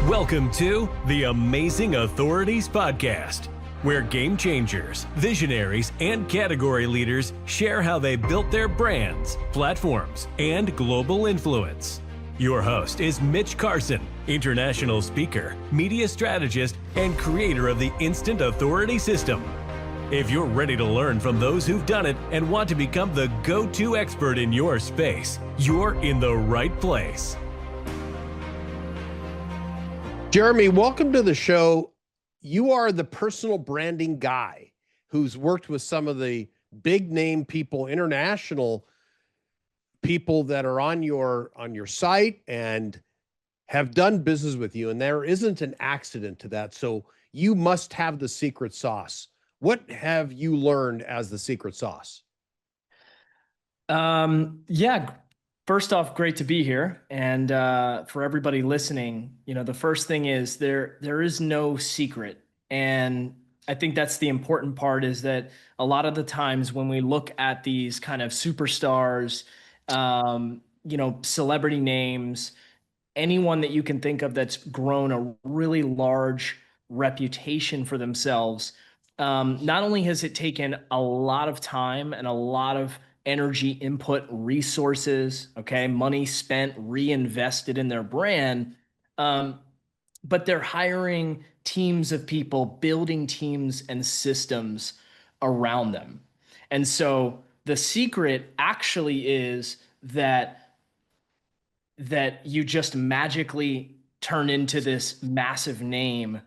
Welcome to the Amazing Authorities Podcast, where game changers, visionaries, and category leaders share how they built their brands, platforms, and global influence. Your host is Mitch Carson, international speaker, media strategist, and creator of the Instant Authority System. If you're ready to learn from those who've done it and want to become the go-to expert in your space, you're in the right place. Jeremy, welcome to the show. You are the personal branding guy who's worked with some of the big name people, international people that are on your site and have done business with you. And there isn't an accident to that. So you must have the secret sauce. What have you learned as the secret sauce? First off, great to be here. And for everybody listening, the first thing is there is no secret. And I think that's the important part, is that a lot of the times when we look at these kind of superstars, celebrity names, anyone that you can think of that's grown a really large reputation for themselves, not only has it taken a lot of time and a lot of energy, input, resources, money spent, reinvested in their brand, but they're hiring teams of people, building teams and systems around them. And so the secret actually is that you just magically turn into this massive name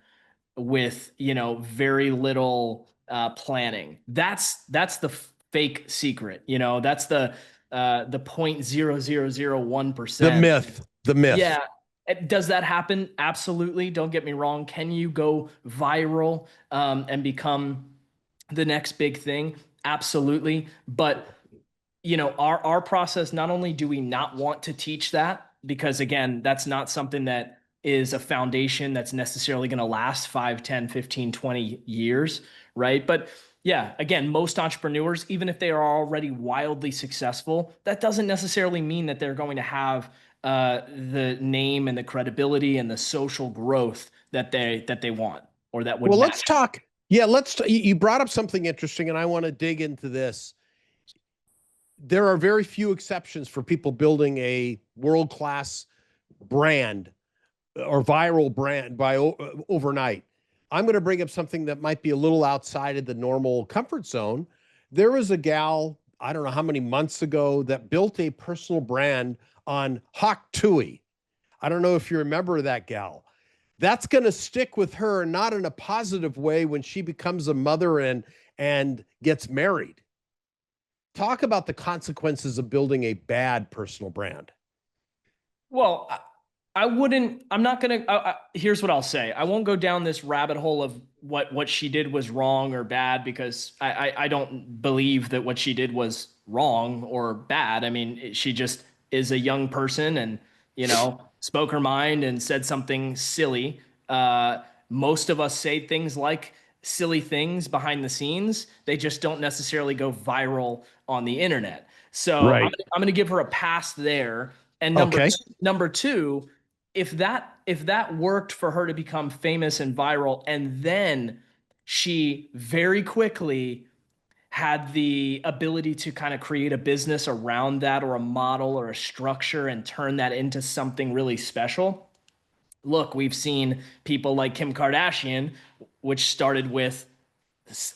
with, very little planning. That's the fake secret. That's the 0.0001%. The myth. Yeah. Does that happen? Absolutely. Don't get me wrong. Can you go viral and become the next big thing? Absolutely. But our process, not only do we not want to teach that, because again, that's not something that is a foundation that's necessarily going to last 5, 10, 15, 20 years, right? But yeah, again, most entrepreneurs, even if they are already wildly successful, that doesn't necessarily mean that they're going to have the name and the credibility and the social growth that they want, or that would. Well, match. let's talk. Yeah, you brought up something interesting, and I want to dig into this. There are very few exceptions for people building a world-class brand or viral brand by overnight. I'm going to bring up something that might be a little outside of the normal comfort zone. There was a gal, I don't know how many months ago, that built a personal brand on Hawk Tuohy. I don't know if you remember that gal. That's going to stick with her, not in a positive way, when she becomes a mother and gets married. Talk about the consequences of building a bad personal brand. Well, here's what I'll say. I won't go down this rabbit hole of what she did was wrong or bad, because I don't believe that what she did was wrong or bad. I mean, she just is a young person and, spoke her mind and said something silly. Most of us say things like silly things behind the scenes. They just don't necessarily go viral on the internet. So right. I'm going to give her a pass there. And number two, if that worked for her to become famous and viral, and then she very quickly had the ability to kind of create a business around that, or a model or a structure, and turn that into something really special. Look, we've seen people like Kim Kardashian, which started with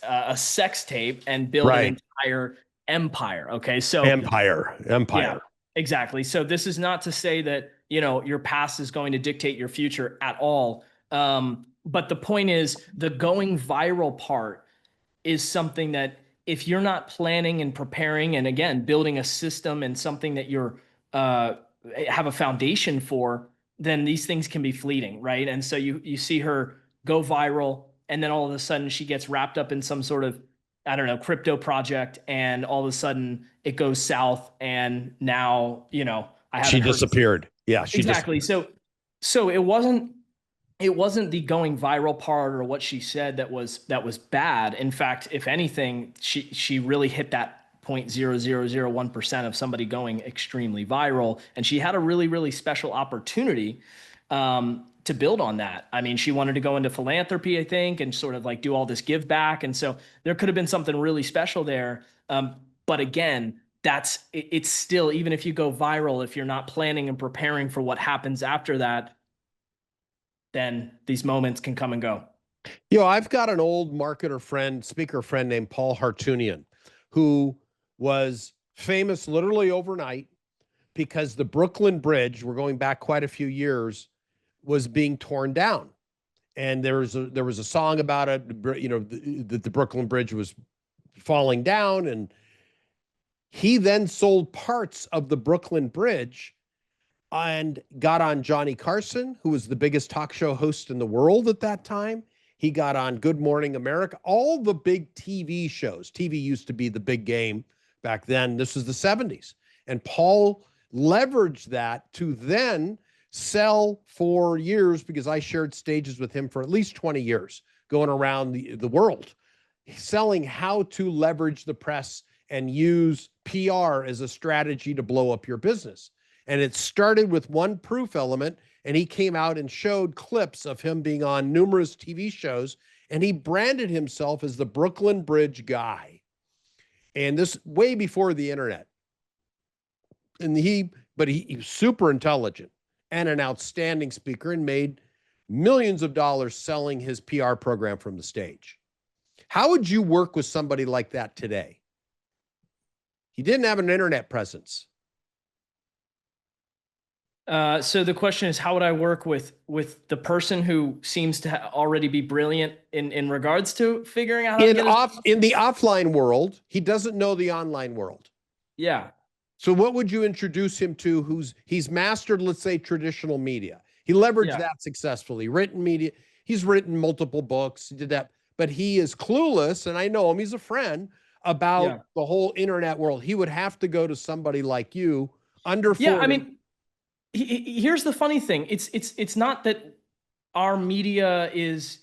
a sex tape and built an entire empire. Okay. So empire. Yeah, exactly. So this is not to say that, your past is going to dictate your future at all. But the point is, the going viral part is something that, if you're not planning and preparing, and again, building a system and something that you're have a foundation for, then these things can be fleeting, right? And so you see her go viral, and then all of a sudden she gets wrapped up in some sort of, crypto project, and all of a sudden it goes south, and now, she disappeared. Yeah, exactly. So it wasn't the going viral part or what she said that was bad. In fact, if anything, she really hit that 0.0001% of somebody going extremely viral, and she had a really, really special opportunity to build on that. I mean, she wanted to go into philanthropy, I think, and sort of like do all this give back. And so there could have been something really special there. But again, it's still, even if you go viral, if you're not planning and preparing for what happens after that, then these moments can come and go. I've got an old marketer friend, speaker friend named Paul Hartunian, who was famous literally overnight because the Brooklyn Bridge, we're going back quite a few years, was being torn down. And there was a song about it, that the Brooklyn Bridge was falling down. And he then sold parts of the Brooklyn Bridge and got on Johnny Carson, who was the biggest talk show host in the world at that time. He got on Good Morning America, all the big TV shows. TV used to be the big game back then. This was the 70s. And Paul leveraged that to then sell for years, because I shared stages with him for at least 20 years, going around the world, selling how to leverage the press and use PR as a strategy to blow up your business. And it started with one proof element, and he came out and showed clips of him being on numerous TV shows, and he branded himself as the Brooklyn Bridge guy. And this way before the internet. And he was super intelligent and an outstanding speaker, and made millions of dollars selling his PR program from the stage. How would you work with somebody like that today? He didn't have an internet presence. So the question is, how would I work with the person who seems to already be brilliant in regards to figuring out how to get in the offline world? He doesn't know the online world. Yeah. So what would you introduce him to? He's mastered, let's say, traditional media. He leveraged that successfully. Written media. He's written multiple books. He did that, but he is clueless. And I know him. He's a friend about the whole internet world. He would have to go to somebody like you under 40. Yeah, I mean, here's the funny thing. It's not that our media is,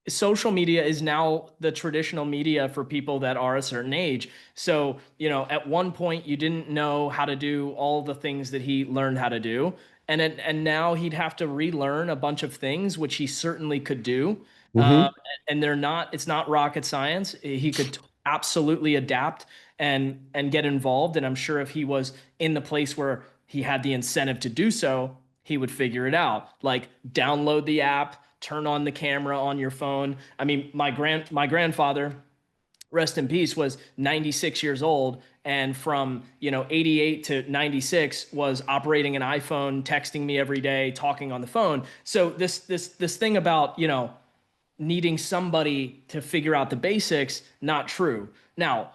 social media is now the traditional media for people that are a certain age. So, at one point you didn't know how to do all the things that he learned how to do. And now he'd have to relearn a bunch of things, which he certainly could do. And it's not rocket science. He could absolutely adapt and get involved. And I'm sure if he was in the place where he had the incentive to do so, he would figure it out. Like, download the app, turn on the camera on your phone. I mean, my grandfather, rest in peace, was 96 years old, and from 88 to 96 was operating an iPhone, texting me every day, talking on the phone. So this thing about needing somebody to figure out the basics, not true. Now,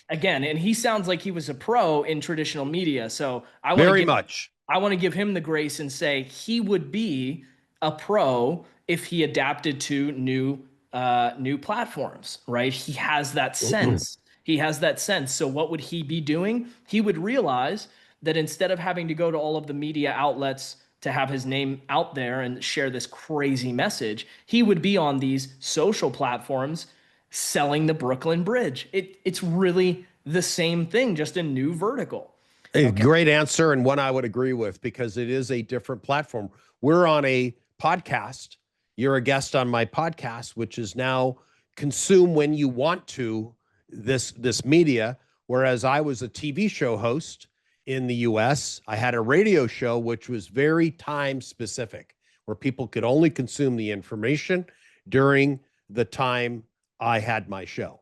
again, and he sounds like he was a pro in traditional media, so I want to give him the grace and say he would be a pro if he adapted to new platforms, right? He has that sense. He has that sense. So what would he be doing? He would realize that instead of having to go to all of the media outlets to have his name out there and share this crazy message, he would be on these social platforms selling the Brooklyn Bridge. It's really the same thing, just a new vertical. A great answer, and one I would agree with, because it is a different platform. We're on a podcast. You're a guest on my podcast, which is now consume when you want to this media. Whereas I was a TV show host in the US, I had a radio show which was very time specific, where people could only consume the information during the time I had my show.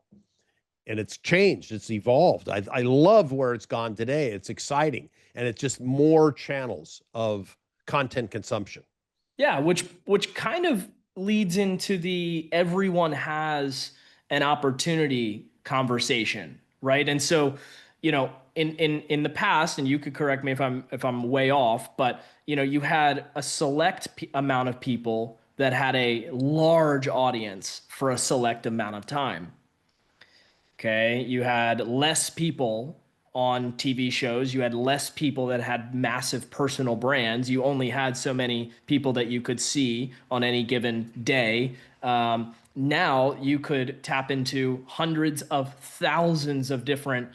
And it's changed. It's evolved. I love where it's gone today. It's exciting. And it's just more channels of content consumption. Yeah, which kind of leads into the everyone has an opportunity conversation, right? And so, in the past, and you could correct me if I'm way off, but you had a select amount of people that had a large audience for a select amount of time. Okay, you had less people on TV shows. You had less people that had massive personal brands. You only had so many people that you could see on any given day. Now you could tap into hundreds of thousands of different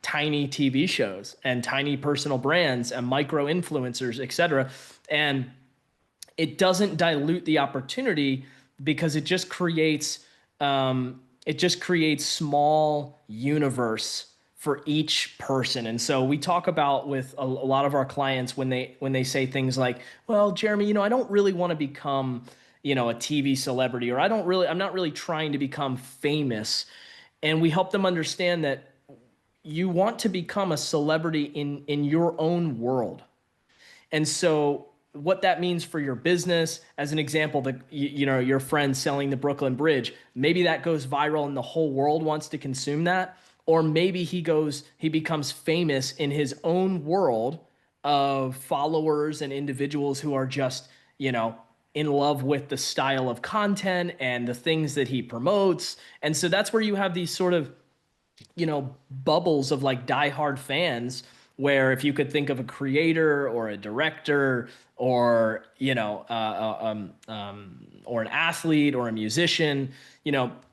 tiny TV shows and tiny personal brands and micro influencers, etc. And it doesn't dilute the opportunity because it just creates small universe for each person. And so we talk about with a lot of our clients when they say things like, well, Jeremy, I don't really want to become, a TV celebrity, or I'm not really trying to become famous. And we help them understand that you want to become a celebrity in your own world. And so what that means for your business, as an example, your friend selling the Brooklyn Bridge, maybe that goes viral and the whole world wants to consume that. Or maybe he becomes famous in his own world of followers and individuals who are just, in love with the style of content and the things that he promotes. And so that's where you have these sort of, bubbles of like diehard fans, where if you could think of a creator or a director or, or an athlete or a musician,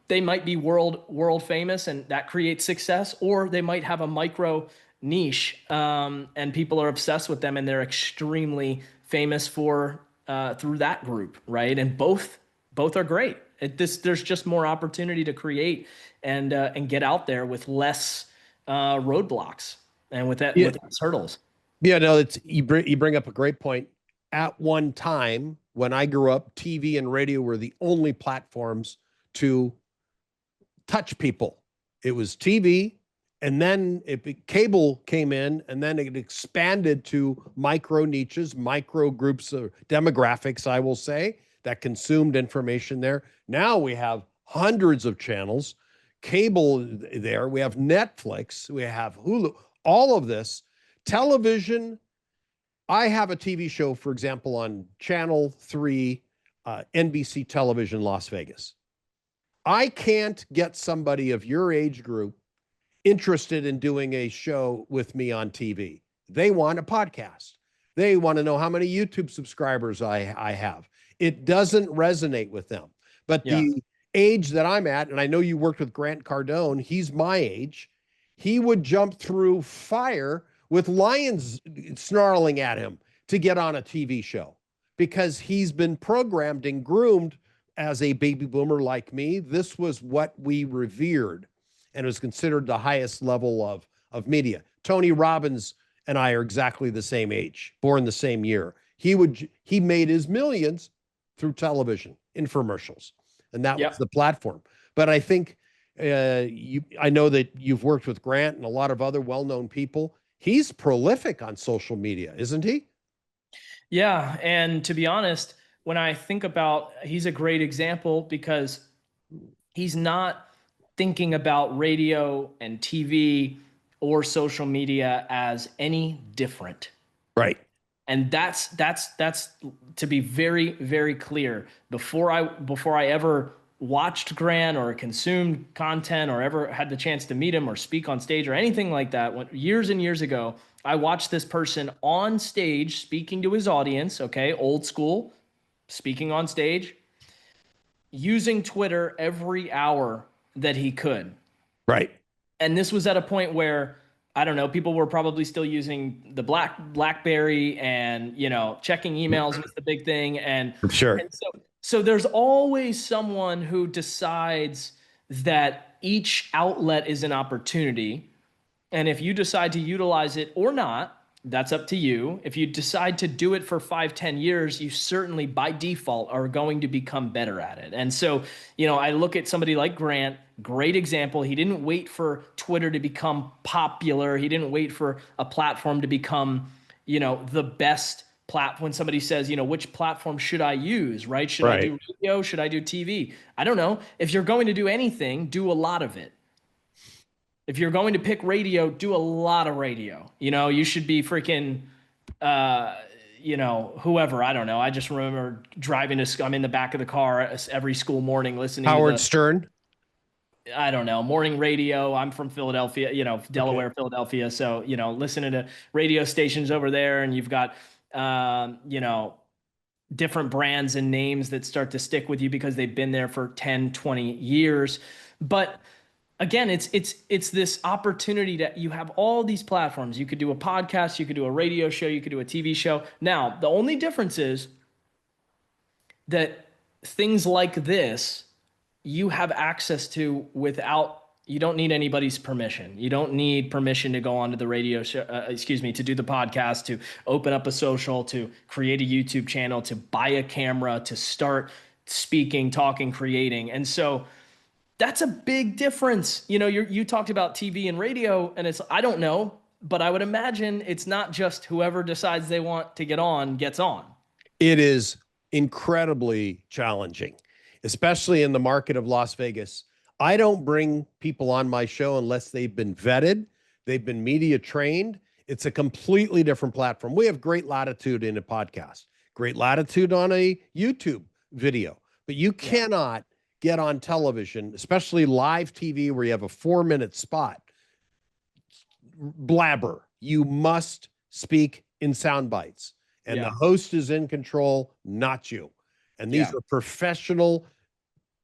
they might be world famous and that creates success, or they might have a micro niche, and people are obsessed with them and they're extremely famous through that group, right? And both are great. There's just more opportunity to create and get out there with less roadblocks and with less hurdles. Yeah, no, you bring up a great point. At one time, when I grew up, TV and radio were the only platforms to touch people. It was TV, and then cable came in, and then it expanded to micro niches, micro groups of demographics, I will say, that consumed information there. Now we have hundreds of channels, cable there, we have Netflix, we have Hulu, all of this. Television, I have a TV show, for example, on Channel 3, NBC Television, Las Vegas. I can't get somebody of your age group interested in doing a show with me on TV. They want a podcast. They want to know how many YouTube subscribers I have. It doesn't resonate with them. But the age that I'm at, and I know you worked with Grant Cardone, he's my age, he would jump through fire with lions snarling at him to get on a TV show because he's been programmed and groomed as a baby boomer like me. This was what we revered and was considered the highest level of media. Tony Robbins and I are exactly the same age, born the same year. He made his millions through television infomercials, and that was the platform. But I think I know that you've worked with Grant and a lot of other well-known people. He's prolific on social media, isn't he? Yeah, and to be honest, when I think about, he's a great example because he's not thinking about radio and TV or social media as any different. Right. And that's to be very, very clear. Before I ever watched Grant or consumed content or ever had the chance to meet him or speak on stage or anything like that, years and years ago, I watched this person on stage speaking to his audience, okay, old school, speaking on stage, using Twitter every hour that he could. Right. And this was at a point where, I don't know, people were probably still using the BlackBerry and, checking emails was the big thing. And, sure. And so there's always someone who decides that each outlet is an opportunity. And if you decide to utilize it or not, that's up to you. If you decide to do it for 5-10 years, you certainly by default are going to become better at it. And so, I look at somebody like Grant, great example. He didn't wait for Twitter to become popular. He didn't wait for a platform to become, the best platform. When somebody says, which platform should I use, right? Should I do radio? Should I do TV? I don't know. If you're going to do anything, do a lot of it. If you're going to pick radio, do a lot of radio. You should be freaking, whoever. I don't know. I just remember driving I'm in the back of the car every school morning listening Howard Stern. I don't know, morning radio. I'm from Philadelphia, Delaware, okay. Philadelphia. So, listening to radio stations over there, and you've got, different brands and names that start to stick with you because they've been there for 10, 20 years. But again, it's this opportunity that you have all these platforms. You could do a podcast, you could do a radio show, you could do a TV show. Now, the only difference is that things like this you have access to without, you don't need anybody's permission. You don't need permission to go onto the radio show, to do the podcast, to open up a social, to create a YouTube channel, to buy a camera, to start speaking, talking, creating. And so that's a big difference. You talked about TV and radio, and I don't know, but I would imagine it's not just whoever decides they want to get on gets on. It is incredibly challenging, especially in the market of Las Vegas. I don't bring people on my show unless they've been vetted, they've been media trained. It's a completely different platform. We have great latitude in a podcast, great latitude on a YouTube video, but you cannot get on television, especially live TV where you have a 4-minute spot, blabber. You must speak in sound bites, and the host is in control, not you. And these are professional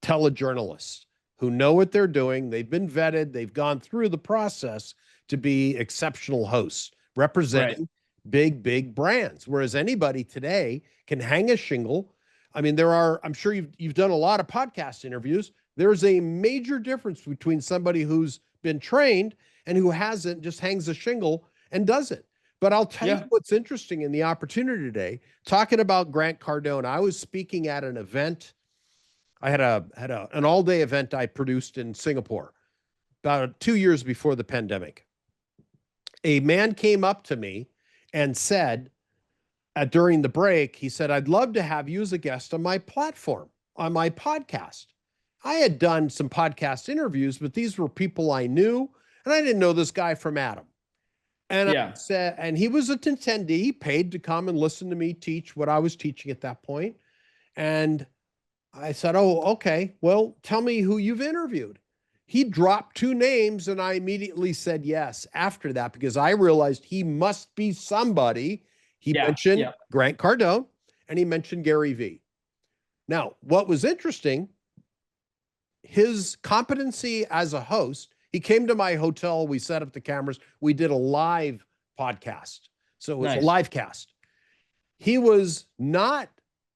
telejournalists who know what they're doing. They've been vetted. They've gone through the process to be exceptional hosts representing big brands. Whereas anybody today can hang a shingle. I mean, I'm sure you've done a lot of podcast interviews. There's a major difference between somebody who's been trained and who hasn't, just hangs a shingle and does it. But I'll tell you what's interesting in the opportunity today, talking about Grant Cardone. I was speaking at an event. I had an all-day event I produced in Singapore about 2 years before the pandemic. A man came up to me and said, during the break, he said, "I'd love to have you as a guest on my platform, on my podcast." I had done some podcast interviews, but these were people I knew, and I didn't know this guy from Adam. And I said, and he was an attendee, paid to come and listen to me teach what I was teaching at that point. And I said, "Oh, okay. Well, tell me who you've interviewed." He dropped 2 names, and I immediately said yes after that, because I realized he must be somebody. He mentioned Grant Cardone, and he mentioned Gary Vee. Now, what was interesting, his competency as a host, he came to my hotel, we set up the cameras, we did a live podcast. So it was a live cast. He was not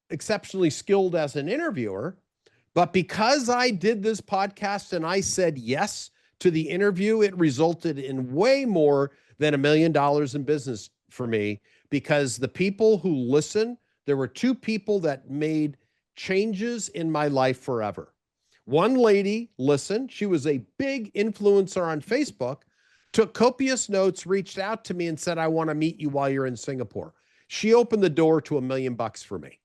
exceptionally skilled as an interviewer, but because I did this podcast and I said yes to the interview, it resulted in way more than $1 million in business for me, because the people who listen, there were 2 people that made changes in my life forever. One lady listened. She was a big influencer on Facebook, took copious notes, reached out to me and said, "I want to meet you while you're in Singapore." She opened the door to $1 million for me.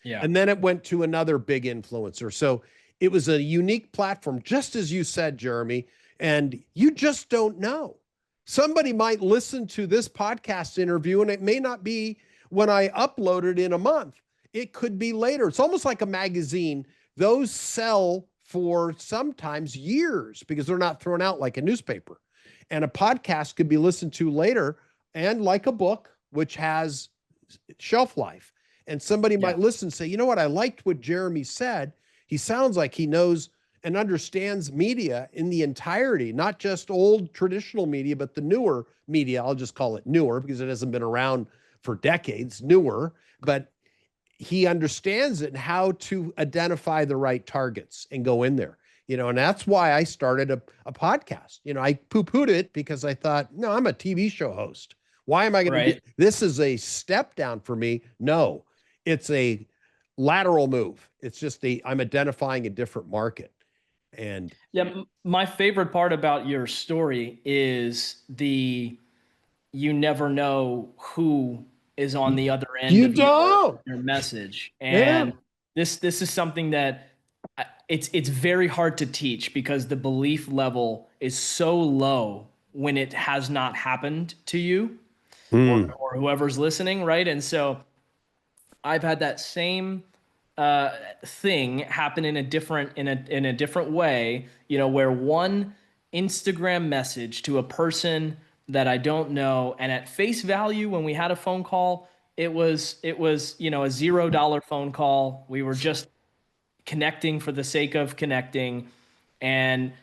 And then it went to another big influencer. So it was a unique platform, just as you said, Jeremy, and you just don't know. Somebody might listen to this podcast interview, and it may not be when I upload it in a month. It could be later. It's almost like a magazine. Those sell for sometimes years because they're not thrown out like a newspaper. And a podcast could be listened to later, and like a book, which has shelf life. And somebody might listen and say, "You know what? I liked what Jeremy said. He sounds like he knows and understands media in the entirety, not just old traditional media, but the newer media." I'll just call it newer because it hasn't been around for decades, newer, but he understands it and how to identify the right targets and go in there, and that's why I started a podcast. I poo-pooed it because I thought, no, I'm a TV show host. Why am I going to this is a step down for me. No, it's a lateral move. It's just I'm identifying a different market. And my favorite part about your story is you never know who is on the other end of your message. And this is something that it's very hard to teach, because the belief level is so low when it has not happened to you or whoever's listening, right? And so I've had that same thing happen in a different way, where one Instagram message to a person that I don't know, and at face value, when we had a phone call, it was a $0 phone call. We were just connecting for the sake of connecting, and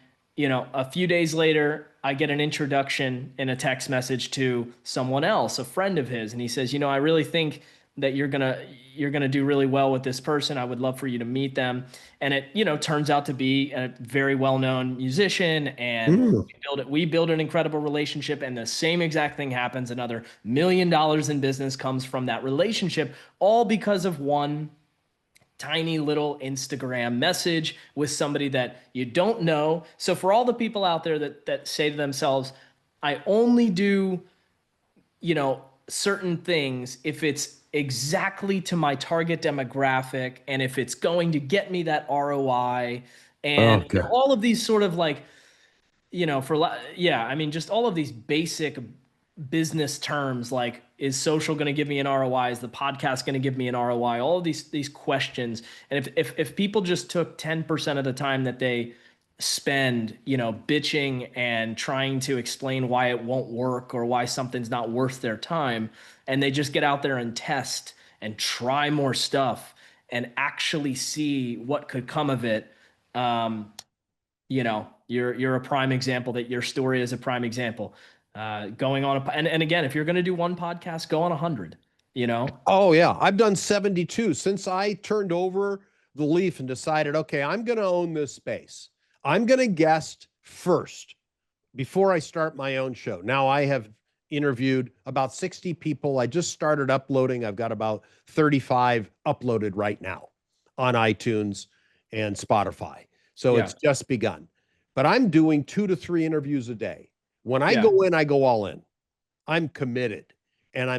a few days later, I get an introduction in a text message to someone else, a friend of his, and he says, I really think that you're gonna do really well with this person. I would love for you to meet them. And it, turns out to be a very well-known musician, and we build an incredible relationship, and the same exact thing happens. Another $1 million in business comes from that relationship, all because of one tiny little Instagram message with somebody that you don't know. So for all the people out there that say to themselves, I only do, certain things if it's exactly to my target demographic, and if it's going to get me that ROI, and Okay. all of these sort of like, just all of these basic business terms, like, is social going to give me an ROI? Is the podcast going to give me an ROI? All of these questions. And if people just took 10% of the time that they spend, bitching and trying to explain why it won't work or why something's not worth their time, and they just get out there and test and try more stuff and actually see what could come of it, you're a prime example. That your story is a prime example. Going on and again, if you're going to do one podcast, go on 100. Oh yeah, I've done 72 since I turned over the leaf and decided, okay, I'm going to own this space. I'm going to guest first before I start my own show. Now I have interviewed about 60 people. I just started uploading. I've got about 35 uploaded right now on iTunes and Spotify. So it's just begun. But I'm doing 2 to 3 interviews a day. When I go in, I go all in. I'm committed, and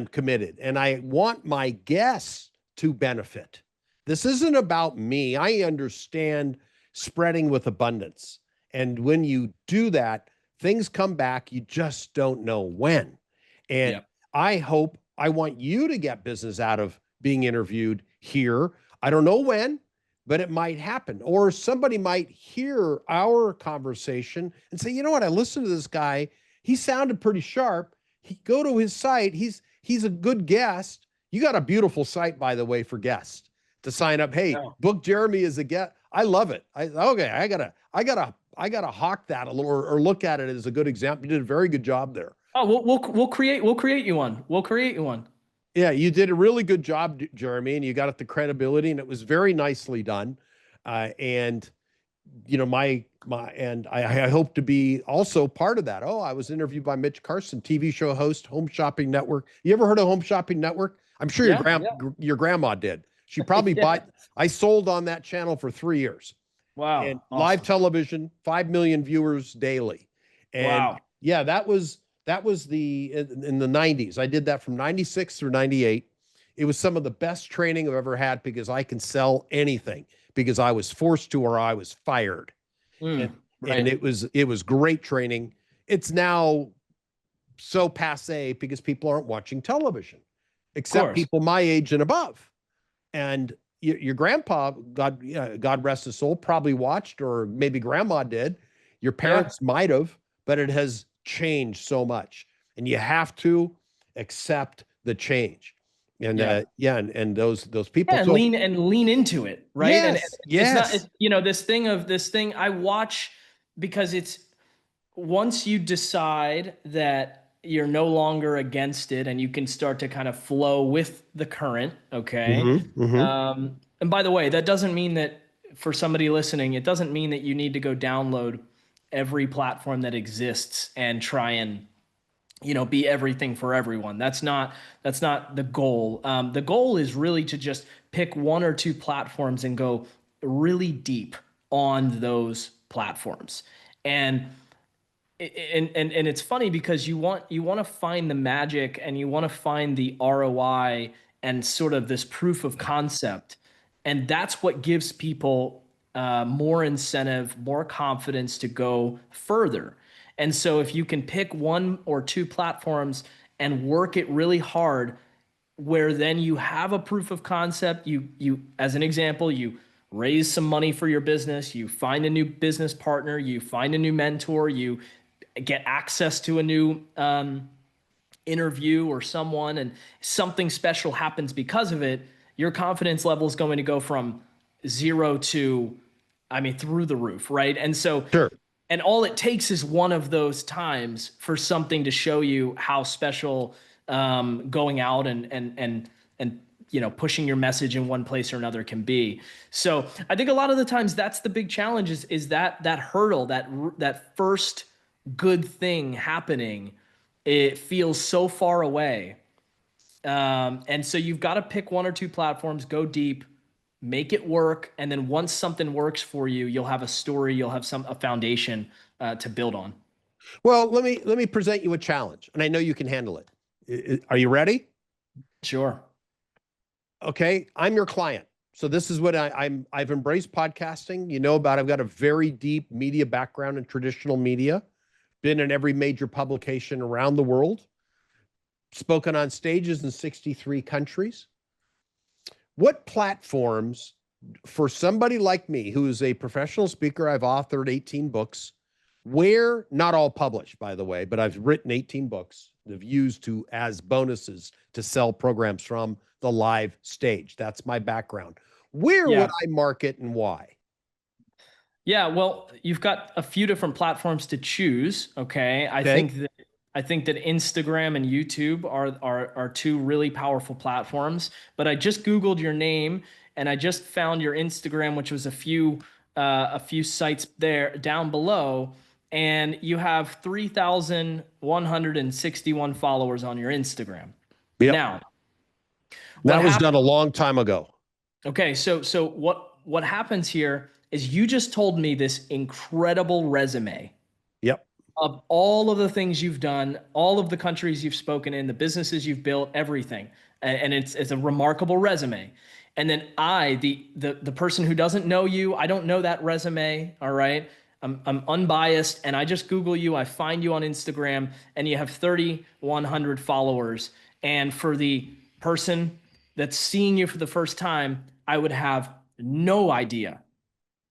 I want my guests to benefit. This isn't about me. I understand spreading with abundance. And when you do that, things come back. You just don't know when. And I want you to get business out of being interviewed here. I don't know when, but it might happen. Or somebody might hear our conversation and say, you know what? I listened to this guy. He sounded pretty sharp. Go to his site. He's a good guest. You got a beautiful site, by the way, for guests to sign up. Hey, book Jeremy as a guest. I love it. I gotta hawk that a little, or look at it as a good example. You did a very good job there. Oh, we'll create you one. We'll create you one. Yeah, you did a really good job, Jeremy, and you got the credibility, and it was very nicely done. And I hope to be also part of that. Oh, I was interviewed by Mitch Carson, TV show host, Home Shopping Network. You ever heard of Home Shopping Network? I'm sure your grandma did. She probably bought. I sold on that channel for 3 years. Wow. And awesome. Live television, 5 million viewers daily. And that was in the 90s. I did that from 96 through 98. It was some of the best training I've ever had, because I can sell anything, because I was forced to, or I was fired. And it was great training. It's now so passé because people aren't watching television, except people my age and above. And your grandpa, God rest his soul, probably watched, or maybe grandma did. Your parents might have, but it has changed so much, and you have to accept the change. And and those people lean into it, right? Yes, It's not, this thing I watch, because it's, once you decide that you're no longer against it and you can start to kind of flow with the current, okay? And by the way, that doesn't mean that, for somebody listening, it doesn't mean that you need to go download every platform that exists and try and be everything for everyone. That's not the goal. The goal is really to just pick 1 or 2 platforms and go really deep on those platforms. And it's funny, because you want to find the magic, and you want to find the ROI and sort of this proof of concept. And that's what gives people more incentive, more confidence to go further. And so if you can pick 1 or 2 platforms and work it really hard, where then you have a proof of concept, you as an example, you raise some money for your business, you find a new business partner, you find a new mentor, you get access to a new interview or someone, and something special happens because of it, your confidence level is going to go from 0 to, through the roof, right? And so And all it takes is one of those times for something to show you how special going out and pushing your message in one place or another can be. So I think a lot of the times that's the big challenge is that hurdle, that first good thing happening. It feels so far away. And so you've got to pick one or two platforms, go deep, make it work, and then once something works for you, you'll have a story, you'll have a foundation to build on. Well, let me present you a challenge, and I know you can handle it. Are you ready? Sure. Okay, I'm your client. So this is what I've embraced podcasting. You know about, I've got a very deep media background in traditional media, been in every major publication around the world, spoken on stages in 63 countries. What platforms for somebody like me, who is a professional speaker, I've authored 18 books, where, not all published, by the way, but I've written 18 books that I've used as bonuses to sell programs from the live stage. That's my background. Where would I market and why? Yeah, well, you've got a few different platforms to choose. Okay. I think that Instagram and YouTube are two really powerful platforms. But I just Googled your name and I just found your Instagram, which was a few sites there down below, and you have 3,161 followers on your Instagram. Yep. Now, that was done a long time ago. Okay, so what happens here is you just told me this incredible resume. Yep. Of all of the things you've done, all of the countries you've spoken in, the businesses you've built, everything. And it's a remarkable resume. And then the person who doesn't know you, I don't know that resume, all right? I'm unbiased, and I just Google you, I find you on Instagram, and you have 3,100 followers. And for the person that's seeing you for the first time, I would have no idea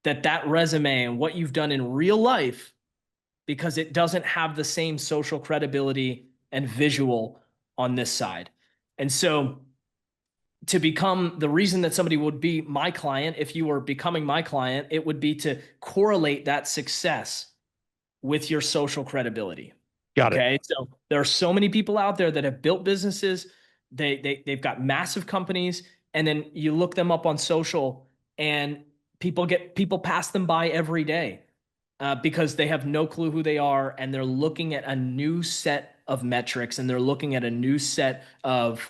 that resume and what you've done in real life, because it doesn't have the same social credibility and visual on this side. And so to become the reason that somebody would be my client, if you were becoming my client, it would be to correlate that success with your social credibility. Got it. Okay. So there are so many people out there that have built businesses. They've got massive companies, and then you look them up on social and people pass them by every day because they have no clue who they are, and they're looking at a new set of metrics, and they're looking at a new set of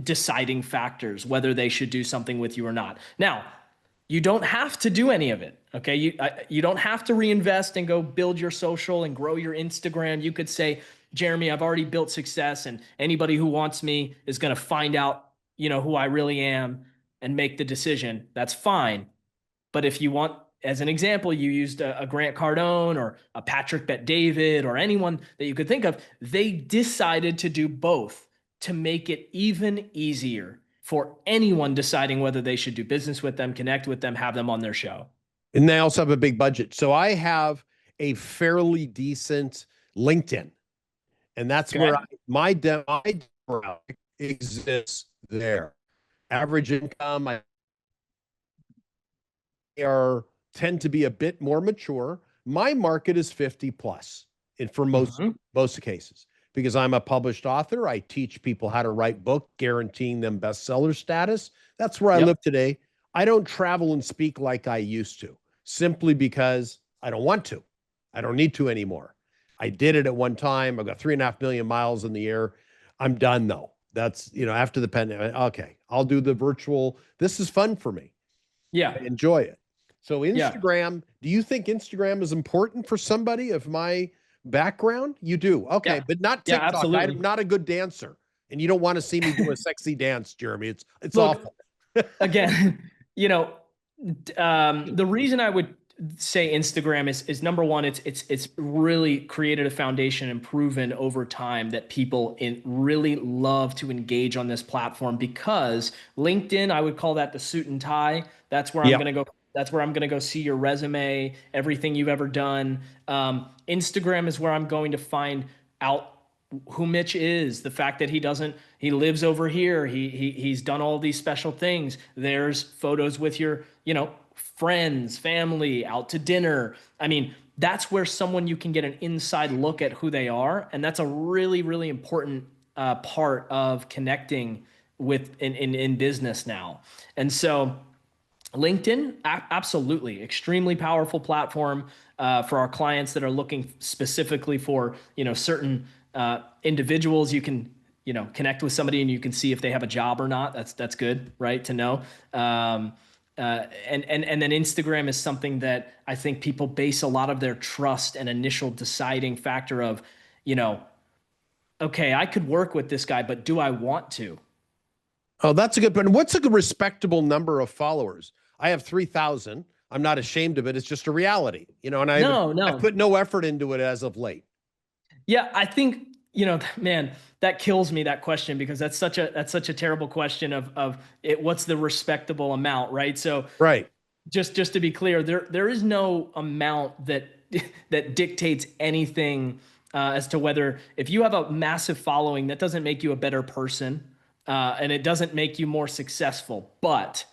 deciding factors, whether they should do something with you or not. Now, you don't have to do any of it. Okay. You don't have to reinvest and go build your social and grow your Instagram. You could say, Jeremy, I've already built success, and anybody who wants me is going to find out, who I really am and make the decision. That's fine. But if you want, as an example, you used a Grant Cardone or a Patrick Bet-David or anyone that you could think of, they decided to do both to make it even easier for anyone deciding whether they should do business with them, connect with them, have them on their show. And they also have a big budget. So I have a fairly decent LinkedIn, and that's where my demographic exists there. Average income, tend to be a bit more mature. My market is 50 plus, and for most cases, because I'm a published author, I teach people how to write books, guaranteeing them bestseller status. That's where I live today. I don't travel and speak like I used to, simply because I don't want to. I don't need to anymore. I did it at one time. I've got 3.5 million miles in the air. I'm done though. That's, after the pandemic. Okay, I'll do the virtual. This is fun for me. Yeah. I enjoy it. So Instagram, do you think Instagram is important for somebody of my background? You do. Okay, but not TikTok. Absolutely. I'm not a good dancer, and you don't want to see me do a sexy dance, Jeremy. It's Look, awful. Again, the reason I would say Instagram is number one, it's really created a foundation and proven over time that people really love to engage on this platform, because LinkedIn, I would call that the suit and tie. That's where I'm going to go. That's where I'm going to go see your resume, everything you've ever done. Instagram is where I'm going to find out who Mitch is, the fact that he lives over here. He's done all these special things. There's photos with your, friends, family, out to dinner. I mean, that's where someone you can get an inside look at who they are. And that's a really, really important part of connecting with in business now. And so LinkedIn, absolutely, extremely powerful platform for our clients that are looking specifically for, certain individuals. You can, connect with somebody and you can see if they have a job or not. That's good, right? To know. And then Instagram is something that I think people base a lot of their trust and initial deciding factor of, okay, I could work with this guy, but do I want to? Oh, that's a good point. What's a respectable number of followers? I have 3,000. I'm not ashamed of it. It's just a reality, and I've put no effort into it as of late. Yeah, I think, man, that kills me, that question, because that's such a terrible question of it. What's the respectable amount, right? So right. Just to be clear, there is no amount that dictates anything as to whether, if you have a massive following, that doesn't make you a better person, and it doesn't make you more successful. But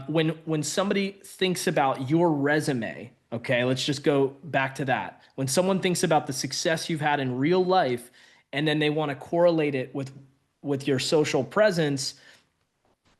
when somebody thinks about your resume, okay, let's just go back to that. When someone thinks about the success you've had in real life, and then they want to correlate it with your social presence,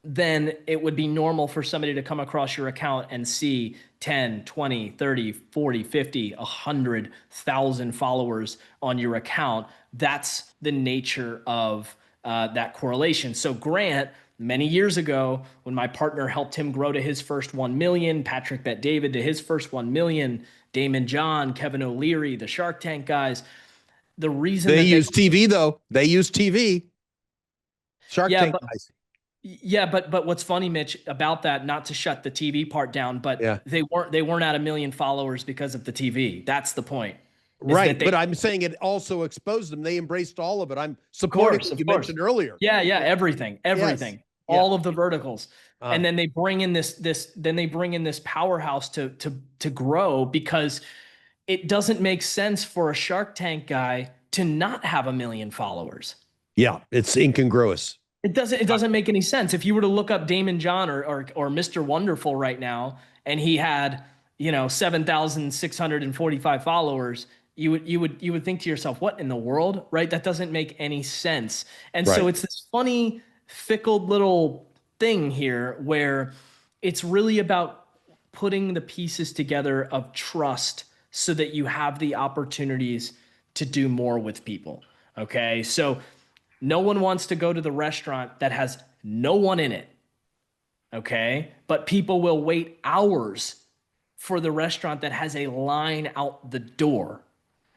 then it would be normal for somebody to come across your account and see 10, 20, 30, 40, 50, 100,000 followers on your account. That's the nature of that correlation. So Grant, many years ago, when my partner helped him grow to his first 1 million, Patrick Bet David to his first 1 million, Damon John, Kevin O'Leary, the Shark Tank guys, the reason they use TV, though. They use TV. Shark Tank guys. Yeah, but what's funny, Mitch, about that, not to shut the TV part down, but they weren't at 1 million followers because of the TV. That's the point. Right, but I'm saying it also exposed them. They embraced all of it. I'm supporting what you mentioned earlier. Yeah, everything, Yes. all of the verticals, and then they bring in this powerhouse to grow, because it doesn't make sense for a Shark Tank guy to not have 1 million followers. Yeah, it's incongruous. It doesn't make any sense. If you were to look up Damon John or Mr. Wonderful right now, and he had 7,645 followers, you would think to yourself, what in the world, right? That doesn't make any sense. And so it's this funny, fickle little thing here where it's really about putting the pieces together of trust so that you have the opportunities to do more with people. Okay, so no one wants to go to the restaurant that has no one in it, okay? But people will wait hours for the restaurant that has a line out the door.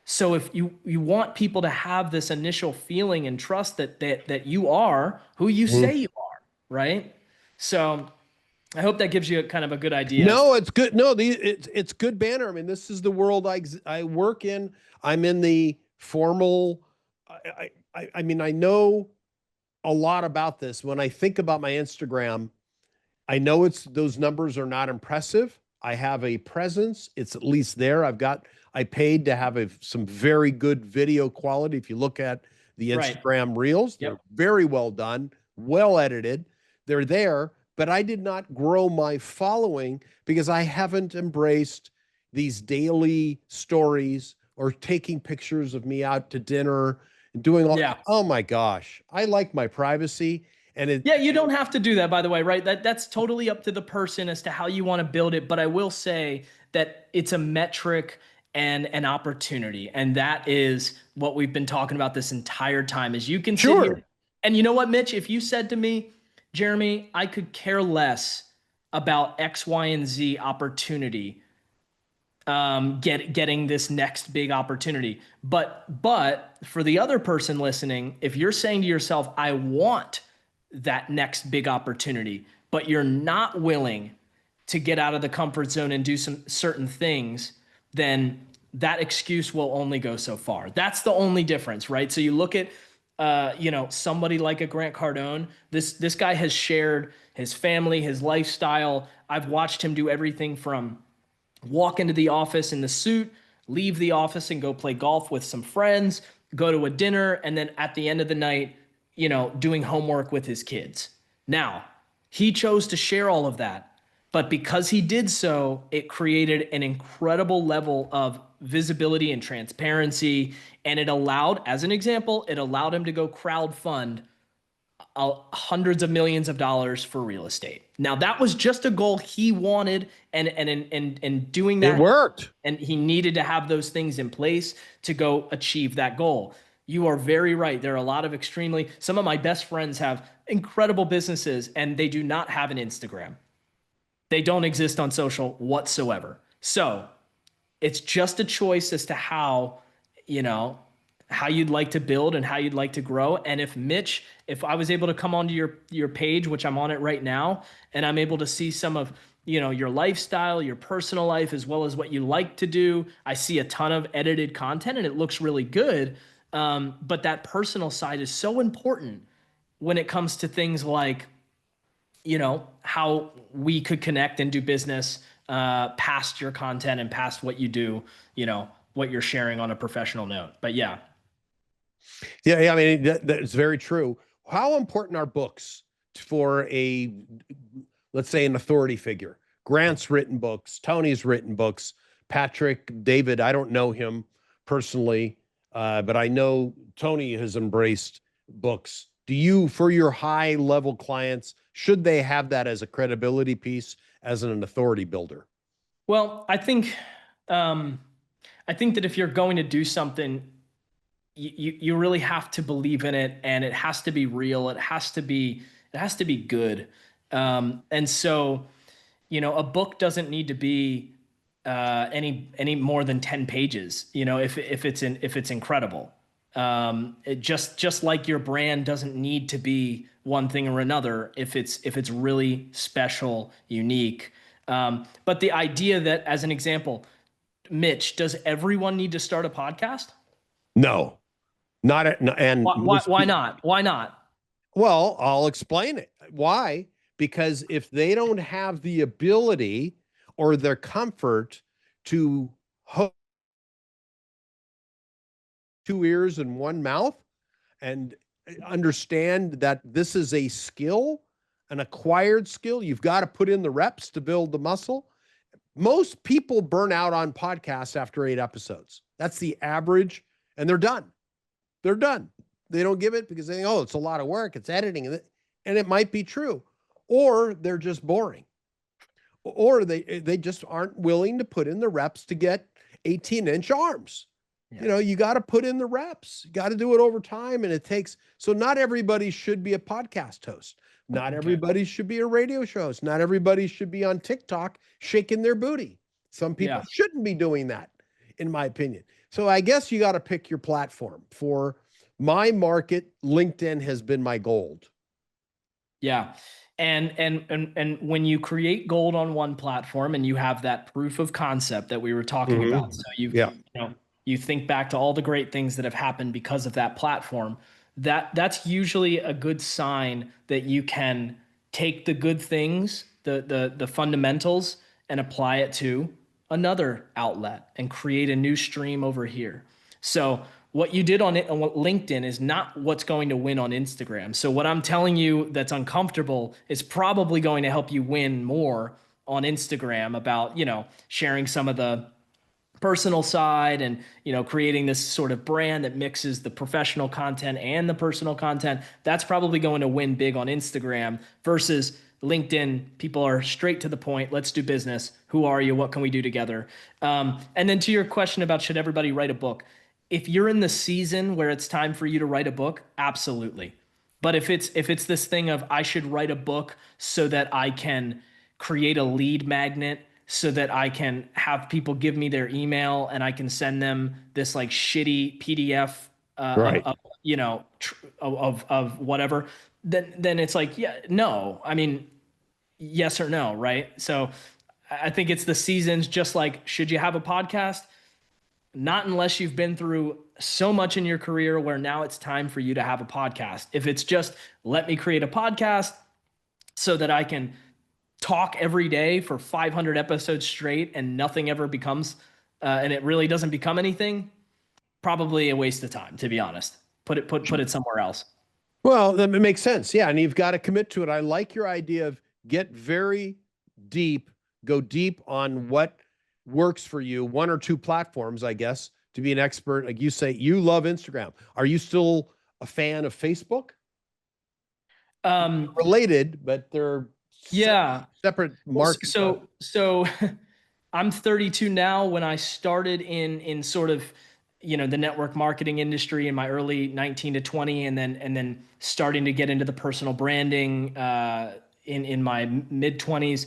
So if you want people to have this initial feeling and trust that you are who you say you are, right? So I hope that gives you kind of a good idea. No, it's good. No, it's good banner. I mean, this is the world I work in. I'm in the formal. I mean, I know a lot about this. When I think about my Instagram, I know those numbers are not impressive. I have a presence. It's at least there. I paid to have some very good video quality. If you look at the Instagram Reels, they're very well done, well edited. They're there, but I did not grow my following because I haven't embraced these daily stories or taking pictures of me out to dinner and doing all. Oh my gosh, I like my privacy. And you don't have to do that, by the way, right? That's totally up to the person as to how you want to build it. But I will say that it's a metric and an opportunity. And that is what we've been talking about this entire time, is you can sit here. And you know what, Mitch, if you said to me, Jeremy, I could care less about X, Y, and Z opportunity, getting this next big opportunity. But for the other person listening, if you're saying to yourself, I want that next big opportunity, but you're not willing to get out of the comfort zone and do some certain things, then that excuse will only go so far. That's the only difference, right? So you look at, somebody like a Grant Cardone. This guy has shared his family, his lifestyle. I've watched him do everything from walk into the office in the suit, leave the office and go play golf with some friends, go to a dinner, and then at the end of the night, doing homework with his kids. Now, he chose to share all of that, But because he did so, it created an incredible level of visibility and transparency. And it allowed, as an example, it allowed him to go crowdfund hundreds of millions of dollars for real estate. Now that was just a goal he wanted, and doing that, It worked. and he needed to have those things in place to go achieve that goal. You are very right. There are a lot of some of my best friends have incredible businesses and they do not have an Instagram. They don't exist on social whatsoever. So it's just a choice as to how you'd like to build and how you'd like to grow. And if I was able to come onto your page, which I'm on it right now, and I'm able to see some of, your lifestyle, your personal life, as well as what you like to do. I see a ton of edited content and it looks really good. But that personal side is so important when it comes to things like, how we could connect and do business past your content and past what you do, what you're sharing on a professional note. But yeah. Yeah, I mean, that's very true. How important are books for let's say, an authority figure? Grant's written books, Tony's written books, Patrick, David, I don't know him personally, but I know Tony has embraced books. Do you, for your high level clients, should they have that as a credibility piece, as an authority builder? Well, I think that if you're going to do something, you really have to believe in it, and it has to be real. It has to be good. And so, a book doesn't need to be any more than 10 pages, if it's incredible. It just like your brand doesn't need to be one thing or another if it's really special, unique. But the idea that, as an example, Mitch, does everyone need to start a podcast? No, and why not? Why not? Well, I'll explain it. Why? Because if they don't have the ability or their comfort to hold two ears and one mouth and understand that this is a skill, an acquired skill, you've got to put in the reps to build the muscle. Most people burn out on podcasts after 8 episodes. That's the average, and they're done. They're done. They don't give it because they think, oh, it's a lot of work, it's editing, and it might be true. Or they're just boring. Or they just aren't willing to put in the reps to get 18-inch arms. Yeah. You got to put in the reps. You got to do it over time, and it takes. So not everybody should be a podcast host. Not everybody should be a radio show host. Not everybody should be on TikTok shaking their booty. Some people shouldn't be doing that, in my opinion. So I guess you got to pick your platform. For my market, LinkedIn has been my gold. Yeah. And when you create gold on one platform and you have that proof of concept that we were talking about, so you think back to all the great things that have happened because of that platform, that's usually a good sign that you can take the good things, the fundamentals, and apply it to another outlet and create a new stream over here. So what you did on LinkedIn is not what's going to win on Instagram. So what I'm telling you that's uncomfortable is probably going to help you win more on Instagram about, sharing some of the personal side and, creating this sort of brand that mixes the professional content and the personal content. That's probably going to win big on Instagram versus LinkedIn. People are straight to the point. Let's do business. Who are you? What can we do together? And then to your question about should everybody write a book? If you're in the season where it's time for you to write a book, absolutely. But if it's this thing of I should write a book so that I can create a lead magnet, so that I can have people give me their email and I can send them this like shitty PDF of whatever, then it's like, no. I mean, yes or no, right? So I think it's the seasons, just like, should you have a podcast? Not unless you've been through so much in your career where now it's time for you to have a podcast. If it's just, let me create a podcast so that I can talk every day for 500 episodes straight and nothing ever becomes, and it really doesn't become anything, probably a waste of time, to be honest. Put it somewhere else. Well, that makes sense. Yeah. And you've got to commit to it. I like your idea of get very deep, go deep on what works for you, one or two platforms, I guess, to be an expert. Like you say, you love Instagram. Are you still a fan of Facebook? Related, but they're Yeah. separate Well, markets. so I'm 32 now. When I started in sort of, the network marketing industry in my early 19 to 20, and then starting to get into the personal branding in my mid 20s,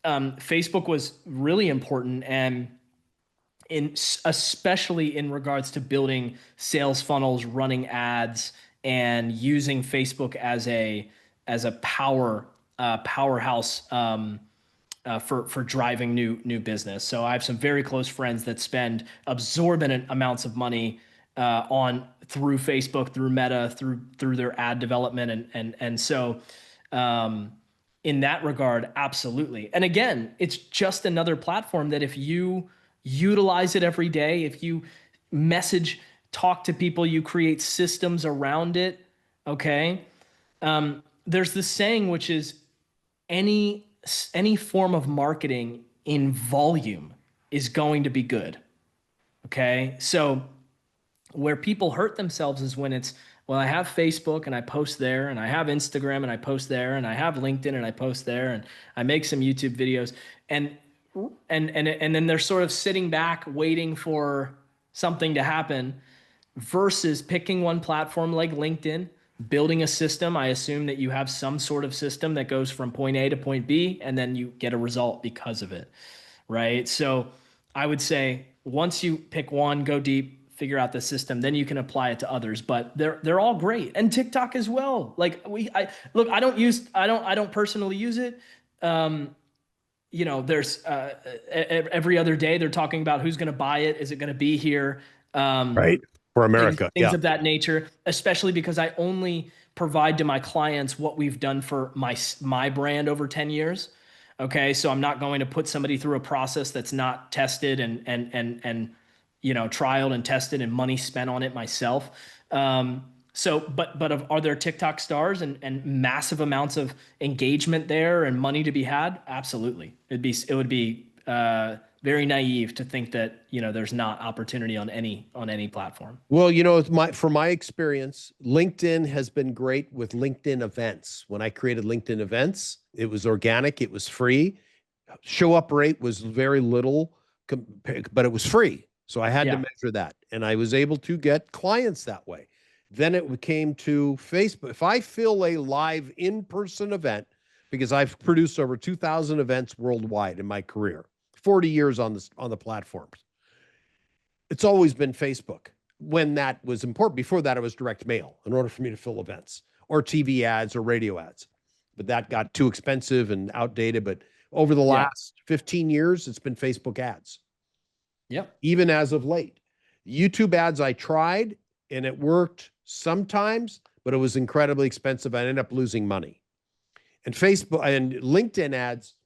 Facebook was really important, and especially in regards to building sales funnels, running ads, and using Facebook as a powerhouse for driving new business. So I have some very close friends that spend absorbent amounts of money on through Facebook, through Meta, through their ad development, and so in that regard, absolutely. And again, it's just another platform that if you utilize it every day, if you message, talk to people, you create systems around it. Okay. There's this saying, which is any form of marketing in volume is going to be good. Okay. So where people hurt themselves is when it's, well, I have Facebook and I post there, and I have Instagram and I post there, and I have LinkedIn and I post there, and I make some YouTube videos, and then they're sort of sitting back waiting for something to happen, versus picking one platform like LinkedIn, building a system. I assume that you have some sort of system that goes from point A to point B, and then you get a result because of it, right? So I would say once you pick one, go deep, figure out the system, then you can apply it to others. But they're all great, and TikTok as well. Like I don't personally use it. There's every other day they're talking about who's going to buy it. Is it going to be here? Right. For America. Things of that nature, especially because I only provide to my clients what we've done for my brand over 10 years. Okay. So I'm not going to put somebody through a process that's not tested and trialed and tested and money spent on it myself. But are there TikTok stars and massive amounts of engagement there and money to be had? Absolutely. It would be very naive to think that, there's not opportunity on any platform. Well, from my experience, LinkedIn has been great with LinkedIn events. When I created LinkedIn events, it was organic, it was free. Show up rate was very little, but it was free. So I had to measure that, and I was able to get clients that way. Then it came to Facebook. If I fill a live in-person event, because I've produced over 2,000 events worldwide in my career, 40 years on the platforms, it's always been Facebook when that was important. Before that, it was direct mail in order for me to fill events, or TV ads or radio ads. But that got too expensive and outdated. But over the last 15 years, it's been Facebook ads. Yep. Even as of late. YouTube ads I tried, and it worked sometimes, but it was incredibly expensive. I ended up losing money. And Facebook and LinkedIn ads,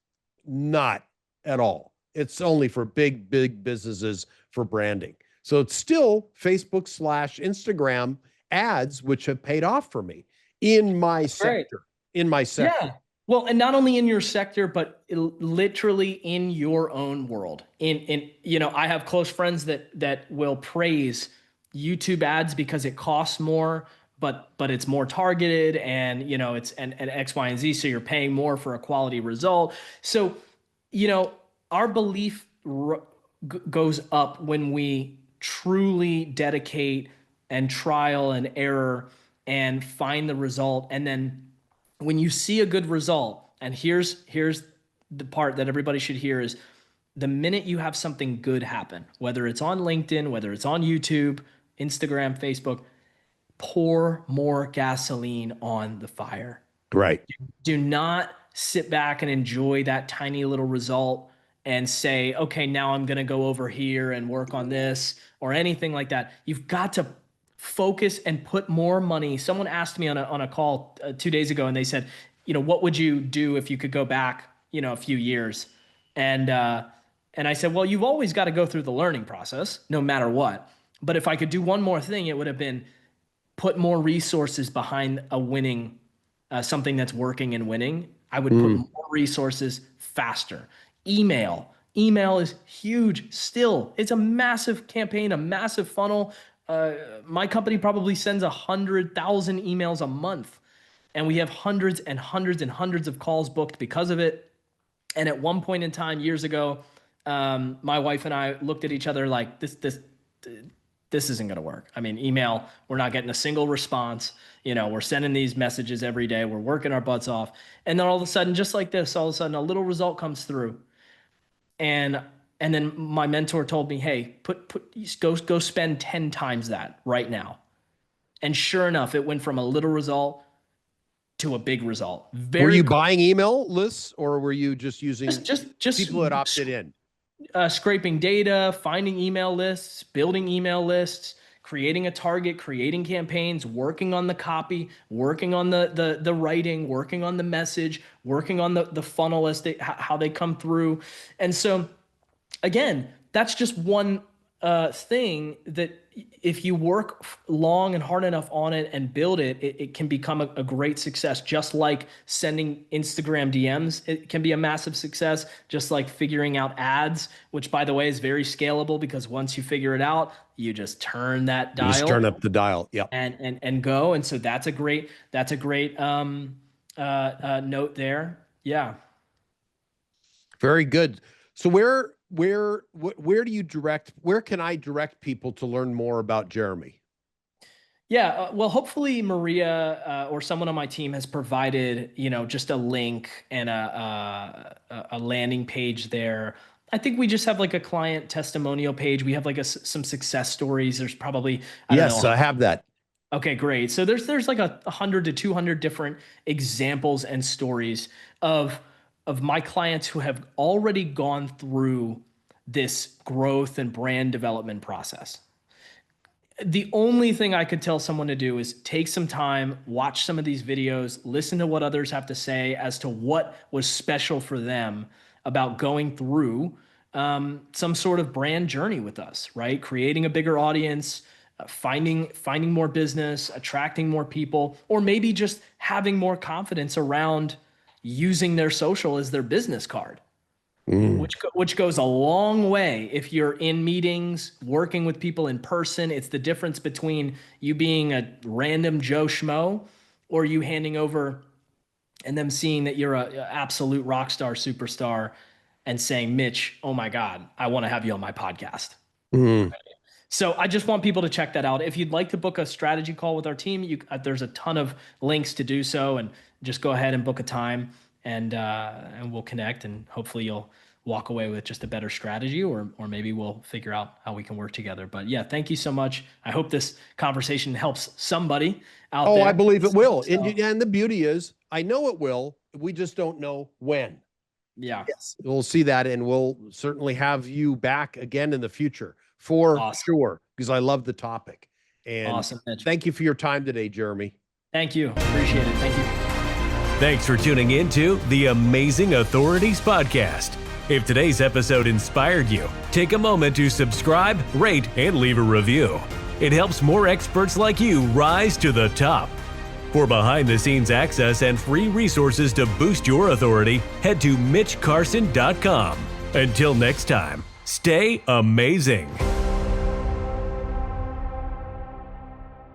not at all. It's only for big businesses for branding. So it's still Facebook / Instagram ads, which have paid off for me in my sector. In my sector. Yeah. Well, and not only in your sector, but literally in your own world. I have close friends that will praise YouTube ads because it costs more, but it's more targeted, and it's and X, Y, and Z. So you're paying more for a quality result. So, our belief goes up when we truly dedicate and trial and error and find the result. And then when you see a good result, and here's the part that everybody should hear, is the minute you have something good happen, whether it's on LinkedIn, whether it's on YouTube, Instagram, Facebook, pour more gasoline on the fire. Right. Do not sit back and enjoy that tiny little result and say, okay, now I'm going to go over here and work on this or anything like that. You've got to focus and put more money. Someone asked me on a call 2 days ago, and they said, what would you do if you could go back, a few years? And I said, well, you've always got to go through the learning process no matter what. But if I could do one more thing, it would have been put more resources behind a winning, something that's working and winning, I would put more resources faster. Email is huge still. It's a massive campaign, a massive funnel. My company probably sends 100,000 emails a month, and we have hundreds and hundreds and hundreds of calls booked because of it. And at one point in time, years ago, my wife and I looked at each other like, this isn't going to work. I mean, email, we're not getting a single response. We're sending these messages every day. We're working our butts off. And then all of a sudden, just like this, all of a sudden a little result comes through. And then my mentor told me, hey, go spend 10 times that right now. And sure enough, it went from a little result to a big result. Were you buying email lists, or were you just using just people that opted in? Scraping data, finding email lists, building email lists, creating a target, creating campaigns, working on the copy, working on the writing, working on the message, working on the funnel as how they come through. And so again, that's just one thing that if you work long and hard enough on it and build it, it can become a great success. Just like sending Instagram DMs, it can be a massive success. Just like figuring out ads, which by the way is very scalable, because once you figure it out, you just turn that dial. Just turn up the dial. Yep. And go. And so that's a great note there. Yeah. Very good. So where do you direct? Where can I direct people to learn more about Jeremy? Yeah, well, hopefully Maria or someone on my team has provided, just a link and a landing page there. I think we just have like a client testimonial page. We have like some success stories. There's probably I have that. Okay, great. So there's like 100 to 200 different examples and stories of my clients who have already gone through this growth and brand development process. The only thing I could tell someone to do is take some time, watch some of these videos, listen to what others have to say as to what was special for them about going through some sort of brand journey with us, right? Creating a bigger audience, finding more business, attracting more people, or maybe just having more confidence around using their social as their business card, which goes a long way. If you're in meetings, working with people in person, it's the difference between you being a random Joe Schmo or you handing over and them seeing that you're an absolute rock star, superstar, and saying, Mitch, oh my God, I want to have you on my podcast. So I just want people to check that out. If you'd like to book a strategy call with our team, there's a ton of links to do so, and just go ahead and book a time, and we'll connect, and hopefully you'll walk away with just a better strategy, or maybe we'll figure out how we can work together. But yeah, thank you so much. I hope this conversation helps somebody out there. Oh, I believe it will. So, and the beauty is, I know it will. We just don't know when. Yeah. Yes. We'll see that, and we'll certainly have you back again in the future for sure, because I love the topic. And awesome, Mitch. Thank you for your time today, Jeremy. Thank you. Appreciate it. Thank you. Thanks for tuning in to the Amazing Authorities Podcast. If today's episode inspired you, take a moment to subscribe, rate, and leave a review. It helps more experts like you rise to the top. For behind-the-scenes access and free resources to boost your authority, head to MitchCarson.com. Until next time, stay amazing.